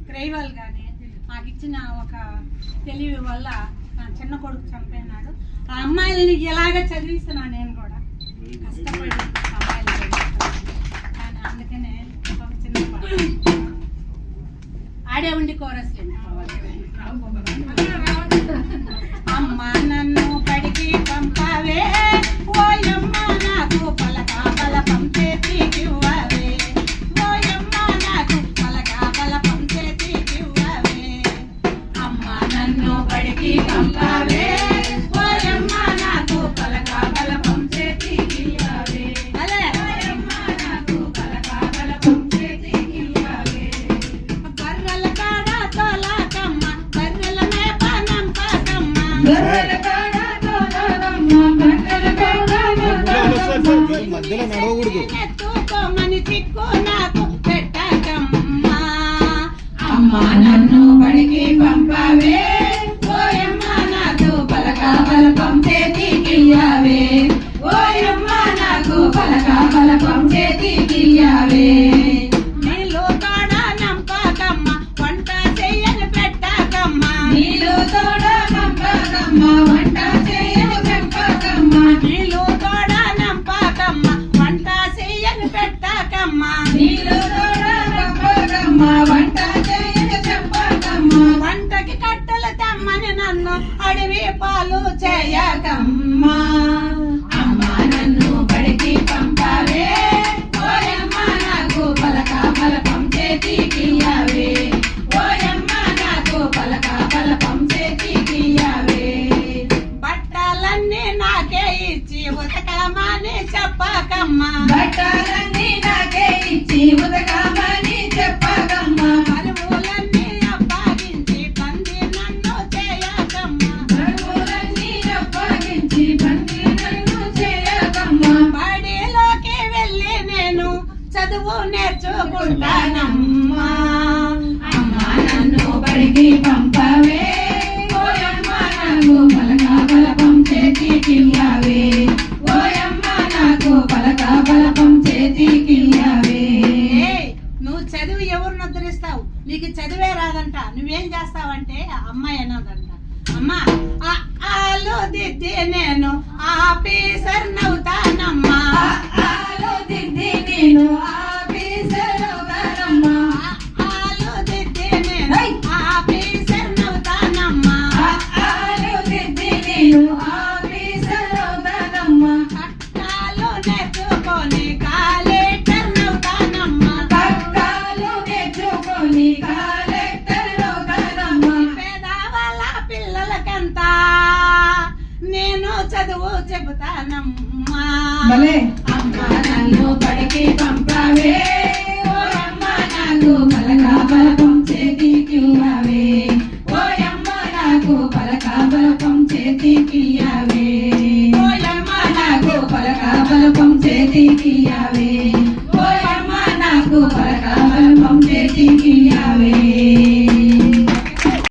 క్రైవాల్ కానీ నాకు ఇచ్చిన ఒక తెలివి వల్ల నా చిన్న కొడుకు చంపేనాడు. ఆ అమ్మాయిలని ఇలాగే చదివిస్తున్నా నేను కూడా కష్టపడి అమ్మాయిలు కానీ అందుకనే ఒక చిన్న ఆడే ఉండి కోరస్ అమ్మ నన్ను బడికి పంపావే ఓయమ్మ నాకు పలక బలపం చేతికివ్వవే ఓయమ్మ నాకు పలక బలపం చేతికివ్వవే అమ్మ నన్ను బడికి పంపావే ఓయమ్మ నాకు పలక బలపం చేతికివ్వవే ఓయమ్మ నాకు పలక బలపం చేతికివ్వవే బర్రెల కాడ తోలకమ్మ బర్రెల మేప నంపకమ్మ మధ్యలో నడవకూడదు. ఎత్తుకోమని చిక్కు నాకు పెట్టకమ్మా అమ్మ నన్ను బడికి పంపావే ఓయమ్మ నాకు పలక బలపం చేతికియ్యవే ఓయమ్మ నాకు పలక బలపం చేతికియ్యవే నీళ్ళు తోడ నంపకమ్మ వంట చెయ్యని పెట్టకమ్మ నీళ్ళు తోడ నంపకమ్మ వంట చెయ్యని పెంపకమ్మ నీళ్ళు తోడ నంపకమ్మ వంట చెయ్యని పెట్టకమ్మ నీళ్ళు తోడ నంపకమ్మ వంట చెయ్యని చెప్పకమ్మ వంటకి కట్టెలు తెమ్మని నన్ను అడవి పాలు చేయకమ్మ అమ్మ నన్ను బడికి పంపావే ఓయమ్మ నాకు పలక బలపం చేతికియ్యవే ఓయమ్మ నాకు పలక బలపం చేతికియ్యవే బట్టలన్నీ నాకే ఇచ్చి ఉతకమని చెప్పకమ్మ బట్టలన్నీ నాకే ఇచ్చి ఉతకమని చెప్పకమ్మ బరువులన్నీ అప్పగించి బంది నన్ను చేయకమ్మ బరువులన్నీ అప్పగించి బంది నన్ను చేయకమ్మ బడిలోకి వెళ్ళి నేను చదువు నేర్చుకుంటానమ్మా అమ్మ నన్ను బడికి పంపవే ఓయమ్మ నాకు పలక బలపం చేతికియ్యవే ఓయమ్మ నాకు పలక బలపం చేతికియ్యవే నువ్వు చదివి ఎవరిని ఉద్ధరిస్తావు నీకు చదివే రాదంట నువ్వేం చేస్తావంటే అమ్మాయి అన్నదంట అమ్మ ఆలు దిద్ది నేను ఆఫీసర్ నవ్వుతానమ్మా ఆలు దిద్ది నేను ఆఫీసర్ నవ్వుతానమ్మా ఆలు దిద్ది నేను ఆఫీసర్ నవ్వుతానమ్మా ఆలు దిద్ది నేను ఆఫీసర్ నవ్వుతానమ్మా కష్టాలు నేర్చుకొని కలెక్టర్ నవ్వుతానమ్మా కష్టాలు నేర్చుకొని కలెక్టర్ నవ్వుతానమ్మా పేదవాళ్ళ పిల్లలకంతా నేను చదువు చెబుతానమ్మా అమ్మ నన్ను బడికి పంపవే ఓయమ్మ నాకు పలక బలపం చేతికియ్యవే ఓయమ్మ నాకు పలక బలపం చేతికియ్యవే ఓయమ్మ నాకు పలక బలపం చేతికియ్యవే